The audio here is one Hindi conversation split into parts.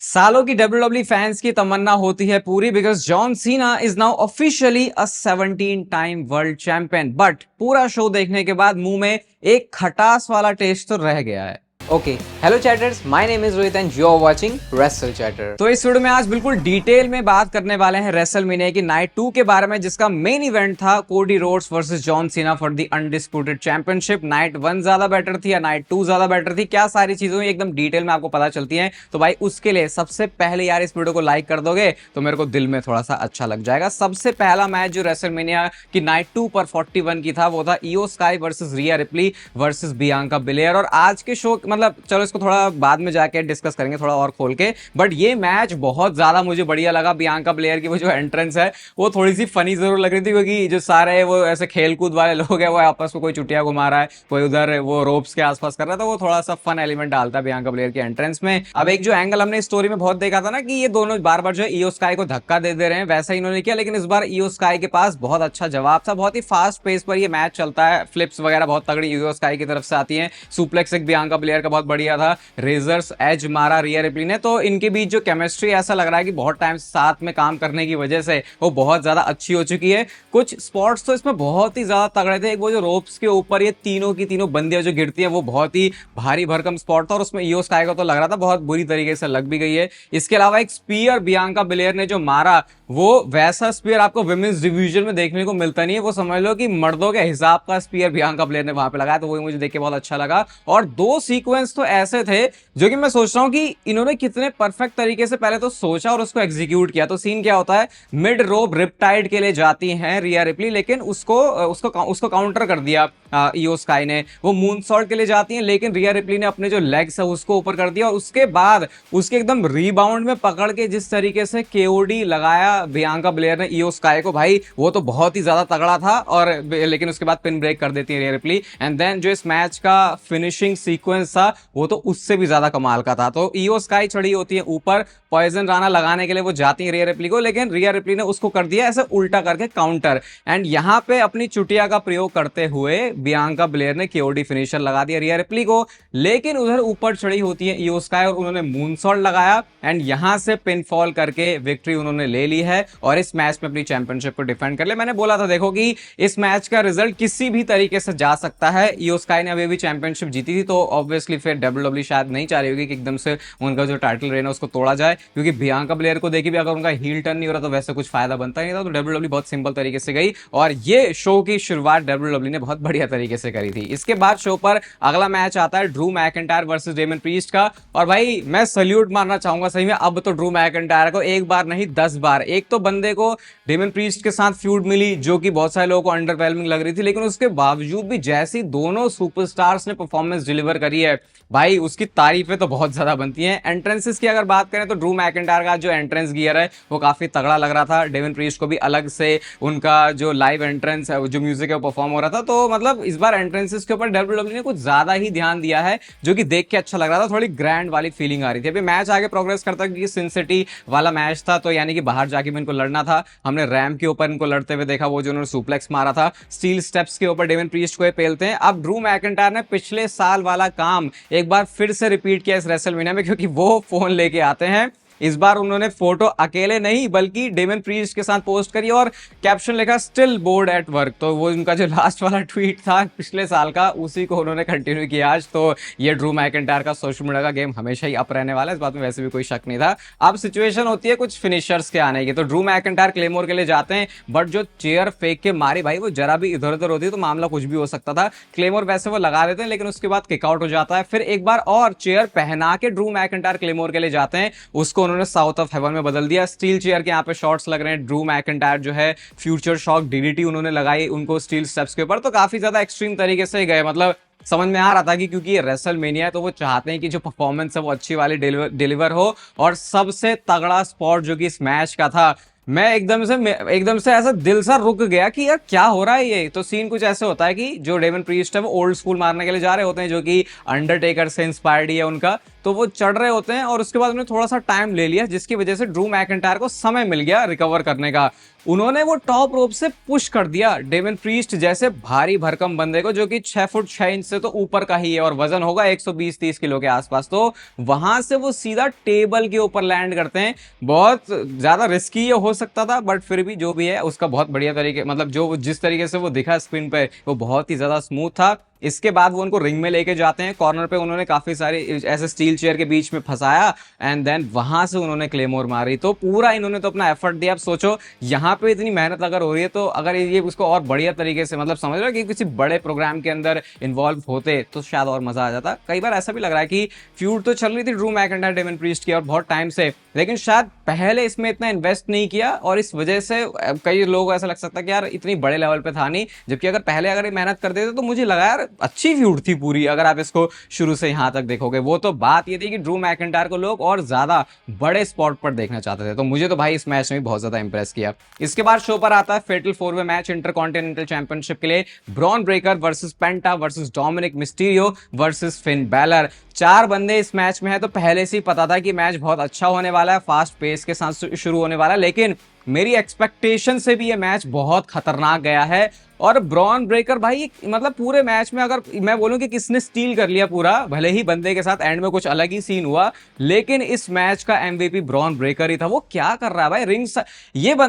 सालों की WWE फैंस की तमन्ना होती है पूरी because John Cena is now officially a 17 time world champion. But पूरा शो देखने के बाद मुंह में एक खटास वाला टेस्ट तो रह गया है। Okay, hello chatters, my name is Rohit and you are watching wrestle chatter. तो इस वीडियो में आज बिल्कुल डिटेल में बात करने वाले हैं रेसलमेनिया की नाइट 2 के बारे में, जिसका मेन इवेंट था Cody Rhodes versus John Cena for the undisputed championship. Night 1 ज्यादा बेटर थी या नाइट 2 ज्यादा बेटर थी, क्या सारी चीजें एकदम डिटेल में आपको पता चलती हैं। तो भाई उसके लिए सबसे पहले यार इस वीडियो को लाइक कर दोगे तो मेरे को दिल में थोड़ा सा अच्छा लग जाएगा। सबसे पहला मैच जो रेसलमेनिया की नाइट 2 पर 41 की था वो था इयो स्काई वर्सेस रिया रिप्ली वर्सेस बियांका बिलेयर। और आज के शो मतलब चलो इसको थोड़ा बाद में जाके डिस्कस करेंगे थोड़ा और खोल के, बट ये मैच बहुत ज्यादा मुझे बढ़िया लगा। बियांका बिलेयर की वो जो एंट्रेंस है वो थोड़ी सी फनी जरूर लग रही थी, क्योंकि जो सारे वो ऐसे खेल कूद वाले लोग हैं वो आपस में कोई चुटिया घुमा रहा है, कोई उधर वो रोप्स के आसपास कर रहा था, वो थोड़ा सा फन एलिमेंट डालता है बियांका बिलेयर की एंट्रेंस में। अब एक जो एंगल हमने स्टोरी में बहुत देखा था ना कि ये दोनों बार बार जो है इयो स्काई को धक्का दे रहे हैं, वैसा ही इन्होंने किया, लेकिन इस बार इयो स्काई के पास बहुत अच्छा जवाब था। बहुत ही फास्ट पेस पर ये मैच चलता है, फ्लिप्स वगैरह बहुत तगड़ी इयो स्काई की तरफ से आती है, सुप्लेक्स एक बियांका बिलेयर का बहुत बढ़िया था, रेजर्स एज मारा रिया रिप्ली ने। तो इनके बीच जो केमिस्ट्री ऐसा लग रहा है कि बहुत टाइम साथ में काम करने की वजह से वो बहुत ज्यादा अच्छी हो चुकी है। कुछ स्पॉट्स तो इसमें बहुत ही ज्यादा तगड़े थे। एक वो जो रोप्स के ऊपर ये तीनों की तीनों बंदियां जो गिरती है वो बहुत ही भारी भरकम स्पॉट था, और उसमें इयो स्काई को तो लग रहा था बहुत बुरी तरीके से लग भी गई है। इसके अलावा एक स्पीयर बियांका बिलेयर ने जो मारा वो वैसा स्पीयर आपको विमेंस डिवीजन में देखने को मिलता नहीं है। वो समझ लो कि मर्दों के हिसाब का स्पीयर बियांका बिलेयर ने वहां पे लगाया, तो वो मुझे देख के बहुत अच्छा लगा। और दो सीक्वेंस तो ऐसे थे जो कि मैं सोच रहा हूं कि इन्होंने कितने परफेक्ट तरीके से पहले तो सोचा और उसको एग्जीक्यूट किया। तो सीन क्या होता है, मिड रोप रिपटाइड के लिए जाती हैं रिया रिप्ली, लेकिन उसको काउंटर कर दिया इयो स्काई ने। वो मून सॉल्ट के लिए जाती हैं, लेकिन रिया रिप्ली ने अपने जो लेग्स है उसको ऊपर कर दिया, और उसके बाद उसके एकदम रीबाउंड में पकड़ के जिस तरीके से केओडी लगाया बियांका बिलेयर ने इयो स्काई को, भाई वो तो बहुत ही ज्यादा तगड़ा था। और लेकिन उसके बाद पिन ब्रेक कर देती है रिया रिप्ली। एंड देन जो इस मैच का फिनिशिंग सीक्वेंस था वो तो उससे भी ज्यादा कमाल का था। तो इयो स्काई चढ़ी होती है ऊपर, पॉइजन राना लगाने के लिए वो जाती है रिया रिप्ली को, लेकिन रिया रिप्ली ने उसको कर दिया ऐसे उल्टा करके काउंटर। एंड यहां पे अपनी चुटिया का प्रयोग करते हुए बियांका बिलेयर ने केओडी फिनिशर लगा दिया रिया रिप्ली को, लेकिन उधर ऊपर चढ़ी होती है इयो स्काई और उन्होंने मूनसॉल्ट लगाया एंड यहां से पिन फॉल करके विक्ट्री उन्होंने ले ली है और इस मैच में अपनी चैंपियनशिप को डिफेंड कर ले। मैंने बोला था देखो कि इस मैच का रिजल्ट किसी भी तरीके से जा सकता है। इयो स्काई ने अभी भी चैंपियनशिप जीती थी, तो ऑब्वियसली फिर डब्ल्यूडब्ल्यू शायद नहीं चाह रही होगी कि एकदम से उनका जो टाइटल रेन है उसको तोड़ा जाए, क्योंकि बियांका बिलेयर को देखी भी अगर उनका हील टर्न नहीं हो रहा तो वैसे कुछ फायदा बनता नहीं था। तो डब्ल्यूडब्ल्यू बहुत सिंपल तरीके से गई और ये शो की शुरुआत डब्ल्यूडब्ल्यू ने बहुत बढ़िया तरीके से करी थी। इसके बाद शो पर अगला मैच आता है Drew McIntyre versus Damian Priest का, और भाई मैं सल्यूट मारना चाहूंगा सही में। अब तो ड्रू मैकिंटायर को एक बार नहीं 10 बार, एक तो बंदे को डेमन प्रीस्ट के साथ फ्यूड मिली जो कि बहुत सारे लोगों को अंडरवेलमिंग लग रही थी, लेकिन उसके बावजूद भी जैसी दोनों सुपरस्टार्स ने परफॉर्मेंस डिलीवर करी है भाई, उसकी तारीफें तो बहुत ज्यादा बनती हैं। एंट्रेंसेस की अगर बात करें तो ड्रू मैकिंटायर का जो एंट्रेंस गियर है वो काफी तगड़ा लग रहा था। डेमन प्रीस्ट को भी अलग से उनका जो लाइव एंट्रेंस है, जो म्यूजिक है वो परफॉर्म हो रहा था। तो मतलब इस बार एंट्रेंसेस के ऊपर डब्ल्यूडब्ल्यू ने कुछ ज्यादा ही ध्यान दिया है, जो कि देख के अच्छा लग रहा था। थोड़ी ग्रैंड वाली फीलिंग आ रही थी। अभी मैच आगे प्रोग्रेस करता है क्योंकि सिन सिटी वाला मैच था, तो यानी कि बाहर जाके भी इनको लड़ना था। हमने रैम्प के ऊपर इनको लड़ते हुए देखा, वो जो उन्होंने सुप्लेक्स मारा था स्टील स्टेप्स के ऊपर डेमन प्रीस्ट को पेलते हैं। अब ड्रू मैकिंटायर ने पिछले साल वाला काम एक बार फिर से रिपीट किया इस रेसलमेनिया में, क्योंकि वो फोन लेके आते हैं। इस बार उन्होंने फोटो अकेले नहीं बल्कि डेमन प्रीस्ट के साथ पोस्ट करी और कैप्शन लिखा स्टिल बोर्ड एट वर्क। तो वो उनका जो लास्ट वाला ट्वीट था पिछले साल का, उसी को उन्होंने कंटिन्यू किया आज। तो ये ड्रू मैकिंटायर का सोशल मीडिया का गेम हमेशा ही अप रहने वाला है, इस बात में वैसे भी कोई शक नहीं था। अब सिचुएशन होती है कुछ फिनिशर्स के आने की, तो ड्रू मैकिंटायर क्लेमोर के लिए जाते हैं, बट जो चेयर फेंक के मारी भाई वो जरा भी इधर उधर होती तो मामला कुछ भी हो सकता था। क्लेमोर वैसे वो लगा देते हैं, लेकिन उसके बाद किकआउट हो जाता है। फिर एक बार और चेयर पहना के ड्रू मैकिंटायर क्लेमोर के लिए जाते हैं, उसको उन्होंने साउथ ऑफ हेवन में बदल दिया। स्टील चेयर के यहाँ पे शॉट्स लग रहे हैं। ड्रू मैकिंटायर जो है फ्यूचर शॉक डीडीटी उन्होंने लगाई उनको स्टील स्टेप्स के ऊपर, तो काफी ज्यादा एक्सट्रीम तरीके से गए। मतलब समझ में आ रहा था कि क्योंकि ये रेसलमेनिया है तो वो चाहते हैं कि जो परफॉर्मेंस है वो अच्छी वाली डिलीवर हो। और सबसे तगड़ा स्पॉट जो कि इस मैच का था, मैं एकदम से ऐसा दिल सा रुक गया कि यार क्या हो रहा है ये। तो सीन कुछ ऐसे होता है कि जो डेमन प्रीस्ट है वो ओल्ड स्कूल मारने के लिए जा रहे होते हैं, जो कि अंडरटेकर से इंस्पायर्ड ही है उनका। तो वो चढ़ रहे होते हैं और उसके बाद उन्हें थोड़ा सा टाइम ले लिया, जिसकी वजह से ड्रू मैकिंटायर को समय मिल गया रिकवर करने का। उन्होंने वो टॉप रोप से पुश कर दिया डेमन प्रीस्ट जैसे भारी भरकम बंदे को, जो कि 6 फुट 6 इंच से तो ऊपर का ही है और वजन होगा 120-30 किलो के आसपास। तो वहां से वो सीधा टेबल के ऊपर लैंड करते हैं। बहुत ज्यादा रिस्की ये हो सकता था, बट फिर भी जो भी है उसका बहुत बढ़िया तरीके, मतलब जो जिस तरीके से वो दिखा स्क्रीन पे वो बहुत ही ज्यादा स्मूथ था। इसके बाद वो उनको रिंग में लेके जाते हैं, कॉर्नर पे उन्होंने काफी सारी ऐसे स्टील चेयर के बीच में फंसाया एंड देन वहां से उन्होंने क्लेमोर मारी। तो पूरा इन्होंने तो अपना एफर्ट दिया। अब सोचो यहाँ पे इतनी मेहनत अगर हो रही है, तो अगर ये उसको और बढ़िया तरीके से, मतलब समझ रहे हो कि किसी बड़े प्रोग्राम के अंदर इन्वॉल्व होते तो शायद और मजा आ जाता। कई बार ऐसा भी लग रहा है कि फ्यूड तो चल रही थी ड्रू मैकिंटायर डेमन प्रीस्ट की और बहुत टाइम से, लेकिन शायद पहले इसमें इतना इन्वेस्ट नहीं किया और इस वजह से कई लोगों को ऐसा लग सकता है कि यार इतनी बड़े लेवल पे था नहीं। जबकि अगर पहले अगर ये मेहनत कर देते तो मुझे लगा यार अच्छी फ्यूड थी पूरी, अगर आप इसको शुरू से यहां तक देखोगे। वो तो बात ये थी कि ड्रू मैकिंटायर को लोग और ज्यादा बड़े स्पॉट पर देखना चाहते थे। तो मुझे तो भाई इस मैच में बहुत ज्यादा इंप्रेस किया। इसके बाद शो पर आता है फेटल 4-वे मैच इंटरकॉन्टिनेंटल चैंपियनशिप के लिए, Bron Breakker versus Penta versus Dominik Mysterio versus Finn Balor. 4 बंदे इस मैच में है, तो पहले से ही पता था कि मैच बहुत अच्छा होने वाला है, फास्ट पेस के साथ शुरू होने वाला है। लेकिन मेरी एक्सपेक्टेशन से भी ये मैच बहुत खतरनाक गया है। और ब्रॉन ब्रेकर भाई, मतलब पूरे मैच में अगर मैं बोलूं कि किसने स्टील कर लिया पूरा, भले ही बंदे के साथ एंड में कुछ अलग ही सीन हुआ, लेकिन इस मैच का एमवीपी ब्रॉन ब्रेकर ही था। वो क्या कर रहा है भाई रिंग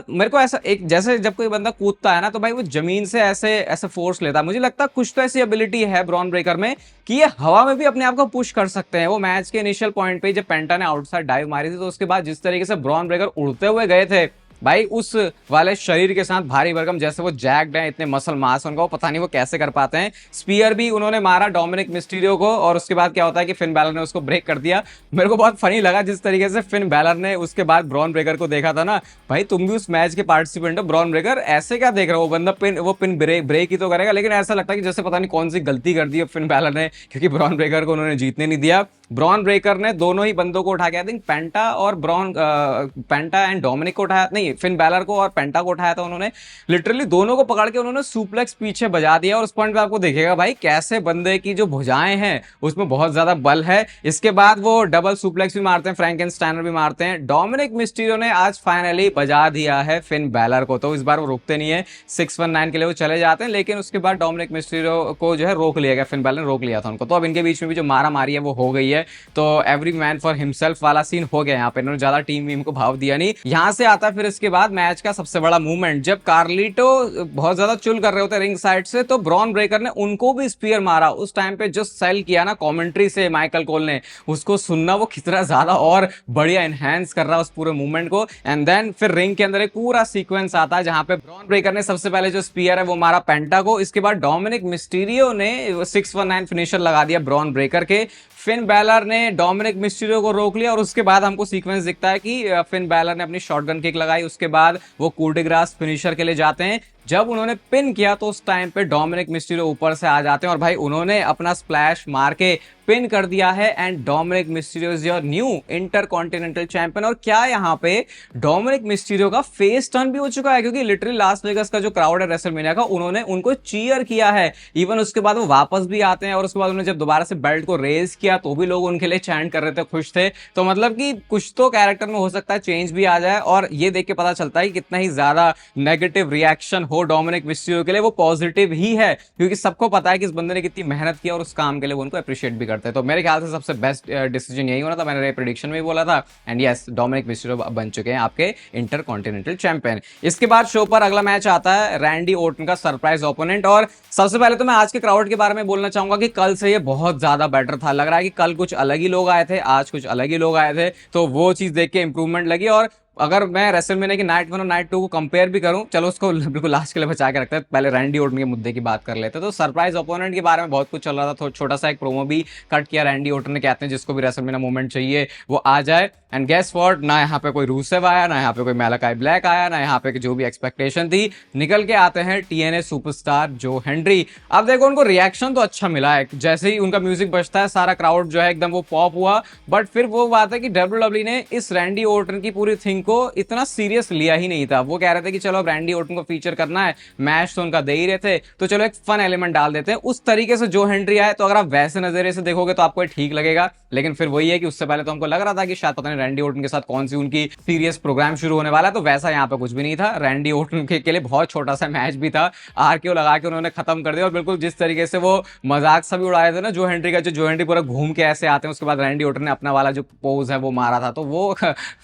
मेरे को ऐसा एक, जैसे जब कोई बंदा कूदता है ना, तो भाई वो जमीन से ऐसे ऐसे फोर्स लेता है। मुझे लगता है कुछ तो ऐसी एबिलिटी है ब्रॉन ब्रेकर में कि ये हवा में भी अपने आप को पुश कर सकते हैं। वो मैच के इनिशियल पॉइंट पे जब पेंटा ने आउटसाइड डाइव मारी थी, तो उसके बाद जिस तरीके से ब्रॉन ब्रेकर उड़ते हुए गए थे भाई, उस वाले शरीर के साथ भारी भरकम, जैसे वो जैक्ड है, इतने मसल मास उनका, वो पता नहीं वो कैसे कर पाते हैं। स्पीयर भी उन्होंने मारा डोमिनिक मिस्टीरियो को, और उसके बाद क्या होता है कि फिन बैलर ने उसको ब्रेक कर दिया। मेरे को बहुत फनी लगा जिस तरीके से फिन बैलर ने उसके बाद ब्रॉन ब्रेकर को देखा था ना। भाई तुम भी उस मैच के पार्टिसिपेंट हो, ब्रॉन ब्रेकर ऐसे क्या देख रहे हो? वो बंदा पिन ब्रेक ही तो करेगा, लेकिन ऐसा लगता है कि जैसे पता नहीं कौन सी गलती कर दी फिन बैलर ने, क्योंकि ब्रॉन ब्रेकर को उन्होंने जीतने नहीं दिया। ब्रॉन ब्रेकर ने दोनों ही बंदों को उठा के, I think Penta and Dominik को उठाया, नहीं फिन बैलर को और पेंटा को उठाया था उन्होंने। लिटरली दोनों को पकड़ के उन्होंने सुप्लेक्स पीछे बजा दिया। और उस पॉइंट पे आपको देखिएगा भाई कैसे बंदे की जो भुजाएं हैं उसमें बहुत ज्यादा बल है। इसके बाद वो डबल सुप्लेक्स भी मारते हैं, फ्रैंकेनस्टाइनर भी मारते हैं। डोमिनिक मिस्टीरियो ने आज फाइनली बजा दिया है फिन बैलर को, तो इस बार वो रुकते नहीं है, 619 के लिए वो चले जाते हैं। लेकिन उसके बाद डोमिनिक मिस्टीरियो को जो है रोक लिया गया, फिन बैलर ने रोक लिया था उनको। तो अब इनके बीच में भी जो मारा मारी है वो हो गई है। तो एवरी मैन फॉर हिमसेल्फ वाला सीन हो गया यहाँ पे, इन्होंने ज्यादा टीम वीम को भाव दिया नहीं। यहाँ से आता है फिर इसके बाद मैच का सबसे बड़ा मूवमेंट, जब कार्लिटो बहुत ज्यादा चुल कर रहे होते रिंग साइड से, तो ब्रॉन ब्रेकर ने उनको भी स्पीयर मारा। उस टाइम पे जो सेल किया ना कमेंट्री से माइकल कोल ने, उसको सुनना वो कितना ज्यादा और बढ़िया एनहांस कर रहा है उस पूरे मूवमेंट को। एंड देन फिर रिंग के अंदर एक पूरा सीक्वेंस आता है जहां पे ब्रॉन ब्रेकर ने सबसे पहले जो स्पीयर है वो मारा पेंटा को। इसके बाद डोमिनिक मिस्टीरियो ने 619 फिनिशर लगा दिया ब्रॉन ब्रेकर के। फिन बैलर ने डोमिनिक मिस्टीरियो को रोक लिया और उसके बाद हमको सीक्वेंस दिखता है कि फिन बैलर ने अपनी शॉटगन किक लगाई। उसके बाद वो कूल डे ग्रास फिनिशर के लिए जाते हैं। जब उन्होंने पिन किया तो उस टाइम पे डोमिनिक मिस्टीरियो ऊपर से आ जाते हैं और भाई उन्होंने अपना स्प्लैश मार के पिन कर दिया है। And Dominik Mysterio is your new intercontinental champion. और क्या यहाँ पे डोमिनिक मिस्टीरियो का फेस टर्न भी हो चुका है, क्योंकि लिटरली लास वेगास का जो क्राउड है रेसलमेनिया का, उन्होंने उनको चीयर किया है। इवन उसके बाद वो वापस भी आते हैं और उसके बाद उन्होंने जब दोबारा से बेल्ट को रेज किया तो भी लोग उनके लिए चैंट कर रहे थे, खुश थे। तो मतलब कि कुछ तो कैरेक्टर में हो सकता है चेंज भी आ जाए। और ये देख के पता चलता है कितना ही ज्यादा नेगेटिव रिएक्शन हो डोमिनिक मिस्टीरियो के लिए, वो पॉजिटिव ही है, क्योंकि सबको पता है कि इस बंदे ने कितनी मेहनत की और उस काम के लिए वो उनको अप्रिशिएट भी करते हैं। तो मेरे ख्याल से सबसे बेस्ट डिसीजन यही होना था, मैंने प्रेडिक्शन में भी बोला था। एंड यस, डोमिनिक मिस्टीरियो बन चुके हैं आपके इंटरकॉन्टिनेंटल चैंपियन। इसके बाद शो पर अगला मैच आता है रैंडी ओर्टन का सरप्राइज ओपोनेंट। और सबसे पहले तो मैं आज के क्राउड के बारे में बोलना चाहूंगा कि कल से ये बहुत ज्यादा बेटर था। लग रहा है कि कल कुछ अलग ही लोग आए थे, आज कुछ अलग ही लोग आए थे, तो वो चीज देख के इंप्रूवमेंट लगी। और अगर मैं रेसलमेनिया की नाइट 1 और नाइट 2 को कंपेयर भी करूं, चलो उसको बिल्कुल लास्ट के लिए बचा के रखते हैं, पहले रैंडी ओर्टन के मुद्दे की बात कर लेते हैं। तो सरप्राइज ओपोनेंट के बारे में बहुत कुछ चल रहा था, छोटा सा एक प्रोमो भी कट किया रैंडी ओर्टन ने, कहते हैं जिसको भी रेसलमेनिया मोमेंट चाहिए वो आ जाए। एंड गेस व्हाट, ना यहाँ पे कोई रूसेव आया, ना यहाँ पे कोई मैलाकाई ब्लैक आया, ना यहाँ पे जो भी एक्सपेक्टेशन थी, निकल के आते हैं TNA सुपरस्टार जो हेनरी। अब देखो उनको रिएक्शन तो अच्छा मिला है, जैसे ही उनका म्यूजिक बजता है सारा क्राउड जो है एकदम वो पॉप हुआ। बट फिर वो बात है कि WWE ने इस रैंडी ओर्टन की पूरी थिंग को इतना सीरियस लिया ही नहीं था। वो कह रहे थे कि चलो अब रैंडी ऑर्टन को फीचर करना है, मैच तो उनका दे ही रहे थे, तो चलो एक फन एलिमेंट डाल देते हैं। उस तरीके से जो हेनरी आए, तो अगर आप वैसे नजरिए से देखोगे तो आपको ठीक लगेगा, लेकिन फिर वही है कि उससे पहले तो हमको लग रहा था कि शायद पता नहीं रैंडी ऑर्टन के साथ कौन सी उनकी सीरियस प्रोग्राम शुरू होने वाला है, तो वैसा यहाँ पे कुछ भी नहीं था। रैंडी ऑर्टन के लिए बहुत छोटा सा मैच भी था, आरकेओ लगा के उन्होंने खत्म कर दिया। और बिल्कुल जिस तरीके से वो मजाक सा भी उड़ाए थे ना जो हेनरी का, जो हेनरी पूरा घूम के ऐसे आते हैं, उसके बाद रैंडी ऑर्टन ने अपना वाला जो पोज है वो मारा था, तो वो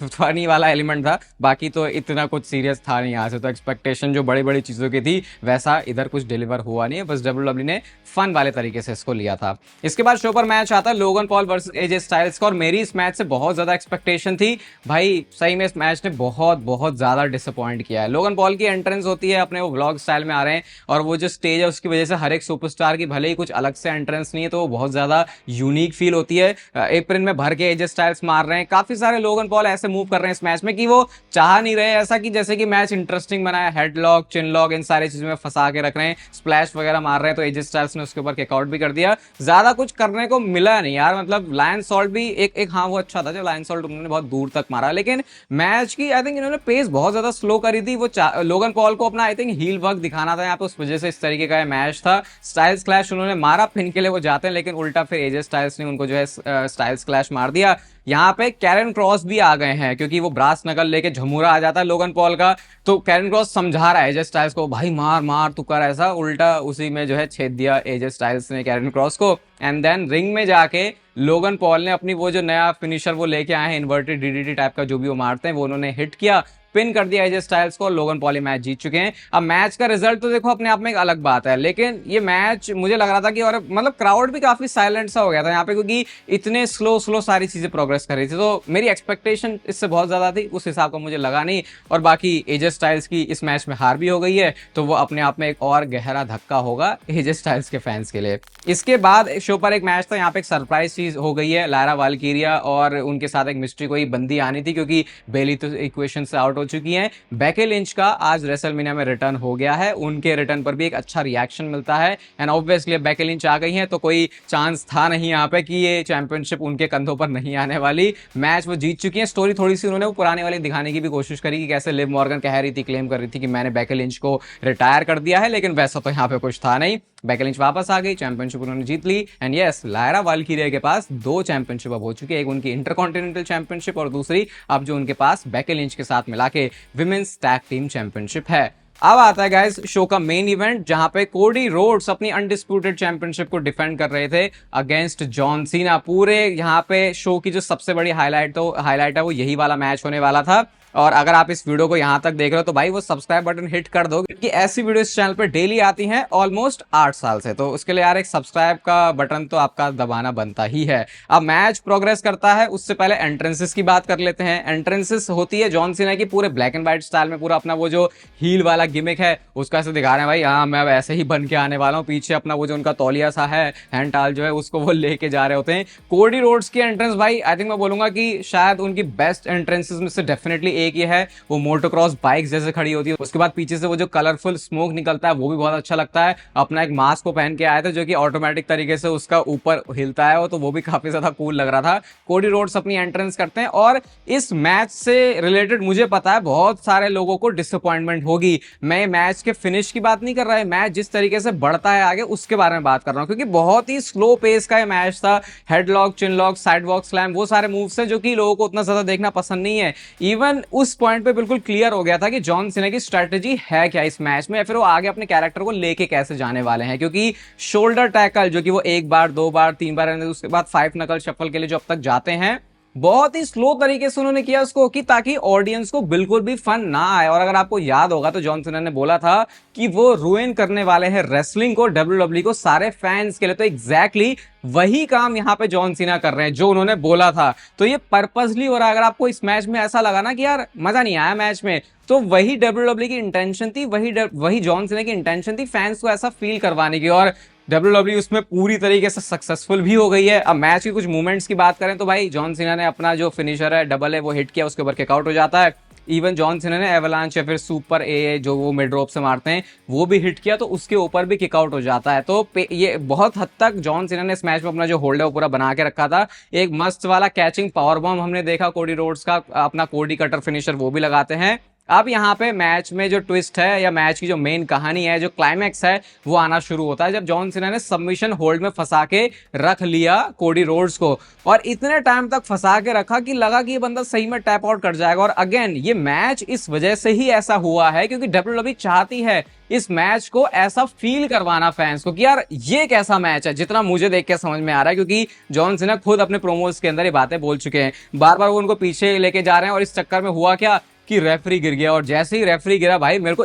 फनी वाला एलिमेंट था। बाकी तो इतना कुछ सीरियस था नहीं यहाँ से, तो एक्सपेक्टेशन जो बड़ी बड़ी चीजों की थी वैसा इधर कुछ डिलीवर हुआ नहीं है, बस डब्ल्यूडब्ल्यू ने फन वाले तरीके से इसको लिया था। इसके बाद शो पर मैच आता है Logan Paul versus AJ Styles का, और मेरी इस मैच से बहुत ज्यादा एक्सपेक्टेशन थी भाई। सही में इस मैच ने बहुत बहुत ज्यादा डिसअपॉइंट किया है। लोगन पॉल की एंट्रेंस होती है, अपने वो व्लॉग स्टाइल में आ रहे हैं, और वो जो स्टेज है उसकी वजह से हर एक सुपरस्टार की भले ही कुछ अलग से एंट्रेंस नहीं है, तो वो बहुत ज्यादा यूनिक फील होती है। एप्रिल में भर के एजे स्टाइल्स मार रहे हैं, काफी सारे लोगन पॉल ऐसे मूव कर रहे हैं इस मैच में कि वो चाह नहीं रहे ऐसा कि जैसे कि मैच इंटरेस्टिंग बनाया, हेडलॉक, चिनलॉक, इन सारी चीजों में फंसा के रख रहे हैं, स्प्लैश वगैरह मार रहे हैं, तो एजे स्टाइल्स ने उसके ऊपर किकआउट भी कर दिया। ज्यादा कुछ करने को मिला नहीं यार, मतलब लायन सॉल्ट भी एक हाँ वो अच्छा था जो लायन सॉल्ट उन्होंने बहुत दूर तक मारा, लेकिन मैच की आई थिंक इन्होंने पेस बहुत ज्यादा स्लो करी थी। वो लोगन पॉल को अपना आई थिंक हील वर्क दिखाना था यहाँ पे, उस वजह से इस तरीके का मैच था। स्टाइल्स क्लैश उन्होंने मारा, पिन के लिए वो जाते हैं, लेकिन उल्टा फिर एजे स्टाइल्स ने उनको जो है स्टाइल्स क्लैश मार दिया। यहाँ पे कैरन क्रॉस भी आ गए हैं, क्योंकि वो ब्रास नकल लेके झमूरा आ जाता है लोगन पॉल का, तो कैरन क्रॉस समझा रहा है एजे स्टाइल्स को, भाई मार मार तू कर ऐसा, उल्टा उसी में जो है छेद दिया एजे स्टाइल्स ने कैरन क्रॉस को। एंड देन रिंग में जाके लोगन पॉल ने अपनी वो जो नया फिनिशर वो लेके आए हैं, इन्वर्टेड डीडीटी टाइप का जो भी वो मारते हैं, वो उन्होंने हिट किया, पिन कर दिया एजे स्टाइल्स को, लोगन पॉल मैच जीत चुके हैं। अब मैच का रिजल्ट तो देखो अपने आप में एक अलग बात है, लेकिन ये मैच मुझे लग रहा था कि, और मतलब क्राउड भी काफी साइलेंट सा हो गया था यहाँ पे, क्योंकि इतने स्लो स्लो सारी चीजें प्रोग्रेस कर रही थी, तो मेरी एक्सपेक्टेशन इससे बहुत ज्यादा थी, उस हिसाब का मुझे लगा नहीं। और बाकी एजे स्टाइल्स की इस मैच में हार भी हो गई है, तो वो अपने आप में एक और गहरा धक्का होगा एजे स्टाइल्स के फैंस के लिए। इसके बाद शो पर एक मैच था, यहाँ पे एक सरप्राइज चीज हो गई है, लायरा वाल्कीरिया और उनके साथ एक मिस्ट्री कोई बंदी आनी थी, क्योंकि बेली तो इक्वेशन से आउट हो चुकी है। बेकी लिंच का आज रेसलमेनिया में रिटर्न हो गया है, उनके रिटर्न पर भी एक अच्छा रिएक्शन मिलता है, एंड ऑब्वियसली बेकी लिंच आ गई है, तो कोई चांस था नहीं यहाँ पे कि ये चैंपियनशिप उनके कंधों पर नहीं आने वाली। मैच वो जीत चुकी है। स्टोरी थोड़ी सी उन्होंने वो पुराने वाली दिखाने की भी कोशिश करी कि कैसे लिव मॉर्गन कह रही थी, क्लेम कर रही थी कि मैंने बेकी लिंच को रिटायर कर दिया है, लेकिन वैसा तो यहाँ पे कुछ था नहीं। बेकी लिंच वापस आ गई, चैंपियनशिप उन्होंने जीत ली, एंड यस लायरा वाल्कीरिया के पास 2 चैंपियनशिप अब हो चुकी है, एक उनकी इंटरकॉन्टिनेंटल चैंपियनशिप और दूसरी अब जो उनके पास बेकी लिंच के साथ मिला के विमेंस टैग टीम चैंपियनशिप है। अब आता है गाइस शो का मेन इवेंट, जहां पे कोडी रोड्स अपनी अनडिस्प्यूटेड चैंपियनशिप को डिफेंड कर रहे थे अगेंस्ट जॉन सीना। पूरे यहाँ पे शो की जो सबसे बड़ी हाईलाइट है वो यही वाला मैच होने वाला था। और अगर आप इस वीडियो को यहां तक देख रहे हो तो भाई वो सब्सक्राइब बटन हिट कर दो, क्योंकि ऐसी वीडियो इस चैनल पे डेली आती हैं ऑलमोस्ट 8 साल से, तो उसके लिए यार एक सब्सक्राइब का बटन तो आपका दबाना बनता ही है। अब मैच प्रोग्रेस करता है, उससे पहले एंट्रेंसेस की बात कर लेते हैं। एंट्रेंसेस होती है जॉन सीना की पूरे ब्लैक एंड व्हाइट स्टाइल में, पूरा अपना वो जो हील वाला गिमिक है उसका ऐसे दिखा रहे हैं, भाई हाँ मैं ऐसे ही बन के आने वाला हूँ। पीछे अपना वो जो उनका तौलिया सा है, हैंड टाल जो है उसको वो लेके जा रहे होते हैं। कोडी रोड्स की एंट्रेंस भाई आई थिंक मैं बोलूंगा कि शायद उनकी बेस्ट एंट्रेंसेस में से डेफिनेटली एक ही है। वो मोटोक्रॉस बाइक जैसे खड़ी होती है, उसके बाद पीछे से वो जो कलरफुल स्मोक निकलता है वो भी बहुत अच्छा लगता है। अपना एक मास्क को पहन के आया था जो कि ऑटोमेटिक तरीके से उसका ऊपर हिलता है, तो वो भी काफी ज्यादा कूल लग रहा था। कोडी रोड्स अपनी एंट्रेंस करते हैं, और इस मैच से रिलेटेड मुझे पता है बहुत सारे लोगों को डिसअपॉइंटमेंट होगी। मैं मैच के फिनिश की बात नहीं कर रहा है, मैच जिस तरीके से बढ़ता है आगे उसके बारे में बात कर रहा हूं, क्योंकि बहुत ही स्लो पेस का मैच था। हेडलॉक, चिनलॉक, साइडवॉक स्लैम, वो सारे मूव्स हैं जो कि लोगों को उतना ज्यादा देखना पसंद नहीं है। इवन उस पॉइंट पे बिल्कुल क्लियर हो गया था कि जॉन सीना की स्ट्रेटेजी है क्या इस मैच में, या फिर वो आगे अपने कैरेक्टर को लेके कैसे जाने वाले हैं, क्योंकि शोल्डर टैकल जो कि वो 1 बार 2 बार 3 बार, उसके बाद 5 नकल शफल के लिए जो अब तक जाते हैं, बहुत ही स्लो तरीके से उन्होंने किया उसको, कि ताकि ऑडियंस को बिल्कुल भी फन ना आए। और अगर आपको याद होगा तो जॉन सीना ने बोला था कि वो रुइन करने वाले हैं रेसलिंग को, डब्ल्यूडब्ल्यू को, सारे फैंस के लिए। तो एग्जैक्टली वही काम यहाँ पे जॉन सीना कर रहे हैं जो उन्होंने बोला था, तो ये पर्पसली हो रहा है। अगर आपको इस मैच में ऐसा लगा ना कि यार मजा नहीं आया मैच में, तो वही डब्ल्यूडब्ल्यू की इंटेंशन थी, वही जॉन सीना की इंटेंशन थी, फैंस को ऐसा फील करवाने की, और डब्ल्यूडब्ल्यू उसमें पूरी तरीके से सक्सेसफुल भी हो गई है। अब मैच की कुछ मूवमेंट्स की बात करें तो भाई जॉन सीना ने अपना जो फिनिशर है डबल है वो हिट किया, उसके ऊपर किकआउट हो जाता है। इवन जॉन सीना ने एवलांच या फिर सुपर ए जो वो मिड रोप से मारते हैं वो भी हिट किया, तो उसके ऊपर भी किकआउट हो जाता है। तो ये बहुत हद तक जॉन सीना ने इस मैच में अपना जो होल्ड है वो पूरा बना के रखा था। एक मस्त वाला कैचिंग पावर बॉम्ब हमने देखा कोडी रोड्स का, अपना कोडी कटर फिनिशर वो भी लगाते हैं। अब यहाँ पे मैच में जो ट्विस्ट है या मैच की जो मेन कहानी है, जो क्लाइमैक्स है, वो आना शुरू होता है जब जॉन सीना ने सबमिशन होल्ड में फंसा के रख लिया कोडी रोड्स को, और इतने टाइम तक फंसा के रखा कि लगा कि ये बंदा सही में टैप आउट कर जाएगा। और अगेन ये मैच इस वजह से ही ऐसा हुआ है क्योंकि डब्ल्यूडब्ल्यूई चाहती है इस मैच को ऐसा फील करवाना फैंस को कि यार ये कैसा मैच है, जितना मुझे देख के समझ में आ रहा है। क्योंकि जॉन सीना खुद अपने प्रोमोज के अंदर ये बातें बोल चुके हैं, बार बार वो उनको पीछे लेके जा रहे हैं, और इस चक्कर में हुआ क्या कि रेफरी गिर गया। और जैसे ही रेफरी गिरा भाई मेरे को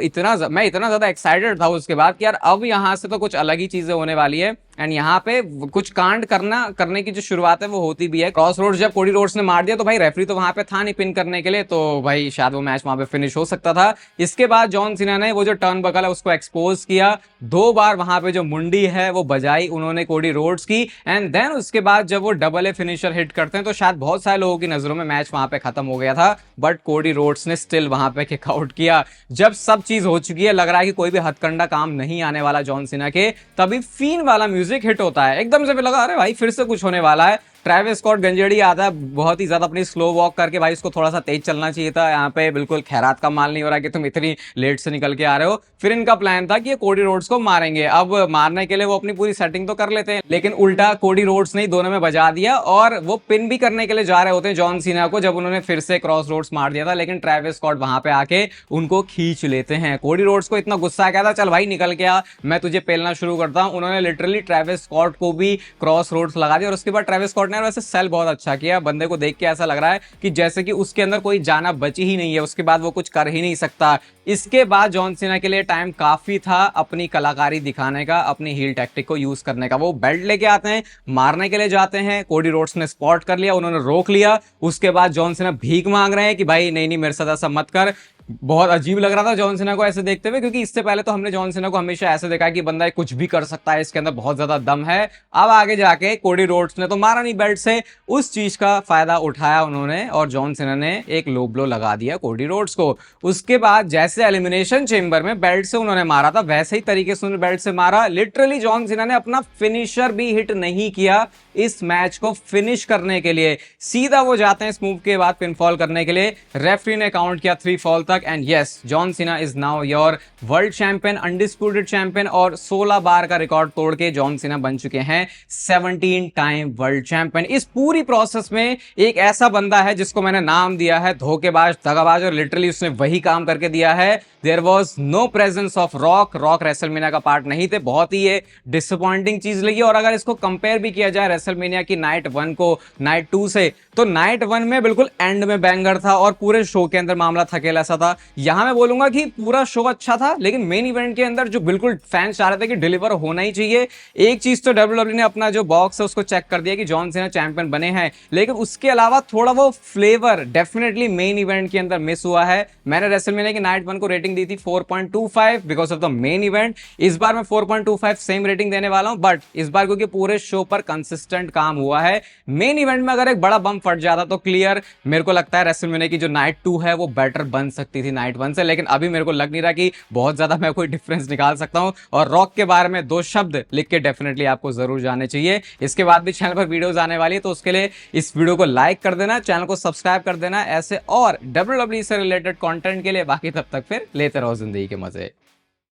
मैं इतना ज्यादा एक्साइटेड था उसके बाद कि यार अब यहां से तो कुछ अलग ही चीजें होने वाली है। एंड यहाँ पे कुछ कांड करने की जो शुरुआत है वो होती भी है। क्रॉस रोड्स जब कोडी रोड्स ने मार दिया तो भाई रेफरी तो वहां पे था नहीं पिन करने के लिए, तो भाई शायद वो मैच वहां पे फिनिश हो सकता था। इसके बाद जॉन सीना ने वो जो टर्न बकल है उसको एक्सपोज किया, 2 बार वहां पे जो मुंडी है वो बजाई उन्होंने कोडी रोड्स की, एंड देन उसके बाद जब वो डबल ए फिनिशर हिट करते हैं तो शायद बहुत सारे लोगों की नजरों में मैच वहां पे खत्म हो गया था, बट कोडी रोड्स ने स्टिल वहां पे किक आउट किया। जब सब चीज हो चुकी है, लग रहा है कि कोई भी हथकंडा काम नहीं आने वाला जॉन सीना के, तभी फीन वाला म्यूजिक हिट होता है। एकदम से लगा अरे भाई फिर से कुछ होने वाला है। ट्रेविस स्कॉट गंजेड़ी आता है बहुत ही ज्यादा अपनी स्लो वॉक करके, भाई इसको थोड़ा सा तेज चलना चाहिए था, यहाँ पे बिल्कुल खैरात का माल नहीं हो रहा कि तुम इतनी लेट से निकल के आ रहे हो। फिर इनका प्लान था कि ये कोडी रोड्स को मारेंगे। अब मारने के लिए वो अपनी पूरी सेटिंग तो कर लेते हैं, लेकिन उल्टा कोडी रोड्स ने दोनों में बजा दिया और वो पिन भी करने के लिए जा रहे होते हैं जॉन सीना को, जब उन्होंने फिर से क्रॉस रोड्स मार दिया था। लेकिन ट्रेविस स्कॉट वहां पे आके उनको खींच लेते हैं। कोडी रोड्स को इतना गुस्सा क्या था, चल भाई निकल के आ, मैं तुझे पेलना शुरू करता हूं। उन्होंने लिटरली ट्रेविस स्कॉट को भी क्रॉस रोड्स लगा दिया, और उसके बाद ट्रेविस स्कॉट ने वैसे सेल बहुत अच्छा किया। बंदे को देख के ऐसा लग रहा है कि जैसे कि उसके अंदर कोई जाना बची ही नहीं है, उसके बाद वो कुछ कर ही नहीं सकता। इसके बाद जॉन सीना के लिए टाइम काफी था अपनी कलाकारी दिखाने का, अपनी हील टैक्टिक को यूज करने का। वो बेल्ट लेके आते हैं, मारने के लिए जाते हैं, कोडी रोड्स ने स्पॉट कर लिया, उन्होंने रोक लिया। उसके बाद जॉन सीना भीख मांग रहे हैं कि भाई नहीं नहीं मेरे साथ ऐसा मत कर। बहुत अजीब लग रहा था जॉन सीना को ऐसे देखते हुए, क्योंकि इससे पहले तो हमने जॉन सीना को हमेशा ऐसे देखा कि बंदा कुछ भी कर सकता है, इसके अंदर बहुत ज्यादा दम है। अब आगे जाके कोडी रोड्स ने तो मारा नहीं बेल्ट से, उस चीज का फायदा उठाया उन्होंने और जॉन सीना ने एक लो ब्लो लगा दिया कोडी रोड्स को। उसके बाद जैसे एलिमिनेशन चेंबर में बेल्ट से उन्होंने मारा था, वैसे ही तरीके से उन्होंने बेल्ट से मारा। लिटरली जॉन सीना ने अपना फिनिशर भी हिट नहीं किया इस मैच को फिनिश करने के लिए, सीधा वो जाते हैं इस मूव के बाद पिनफॉल करने के लिए। रेफरी ने काउंट किया 3 फॉल तक, and yes John Cena is now your world champion, undisputed champion, और 16 बार का रिकॉर्ड तोड़ के जॉन सीना बन चुके हैं 17 टाइम वर्ल्ड चैंपियन। इस पूरी प्रोसेस में एक ऐसा बंदा है जिसको मैंने नाम दिया है धोखेबाज, दगाबाज, और लिटरली उसने वही काम करके दिया है। There was no presence of Rock WrestleMania का पार्ट नहीं थे, बहुत ही ये डिसअपॉइंटिंग चीज लगी। और अगर इसको कंपेयर भी किया जाए रेसलमेनिया की नाइट 1 को नाइट 2 से, तो नाइट 1 में बिल्कुल एंड में बैंगर था और पूरे शो के अंदर मामला थकेला सा था। यहां मैं बोलूंगा कि पूरा शो अच्छा था, लेकिन मेन इवेंट के अंदर जो बिल्कुल फैंस चाह रहे थे कि डिलीवर होना ही चाहिए। एक चीज तो डब्ल्यूडब्ल्यूई ने अपना जो बॉक्स है उसको चेक कर दिया कि जॉन सीना चैंपियन बने हैं, लेकिन उसके अलावा थोड़ा वो फ्लेवर डेफिनेटली मेन इवेंट के अंदर मिस हुआ है। मैंने रेसलमेनिया की नाइट 1 को रेटिंग दी थी 4.25 because of the main event. इस बार मैं 4.25 सेम रेटिंग देने वाला हूं, बट इस बार क्योंकि पूरे शो पर कंसिस्टेंट काम हुआ है, मेन इवेंट में अगर एक बड़ा बम फट जाता तो क्लियर मेरे को लगता है रेसलमेनिया की जो नाइट 2 है वो बेटर बन सकती थी नाइट 1 से। लेकिन अभी मेरे को लग नहीं रहा कि बहुत ज्यादा मैं कोई डिफरेंस निकाल सकता हूं। और रॉक के बारे में 2 शब्द लिख के डेफिनेटली आपको जरूर जाने चाहिए। इसके बाद भी चैनल पर वीडियोस आने वाली है, तो उसके लिए इस वीडियो को लाइक कर देना, चैनल को सब्सक्राइब कर देना ऐसे और डब्ल्यूडब्ल्यूई से रिलेटेड कंटेंट के लिए। बाकी तब तक फिर लेते रहो जिंदगी के मजे।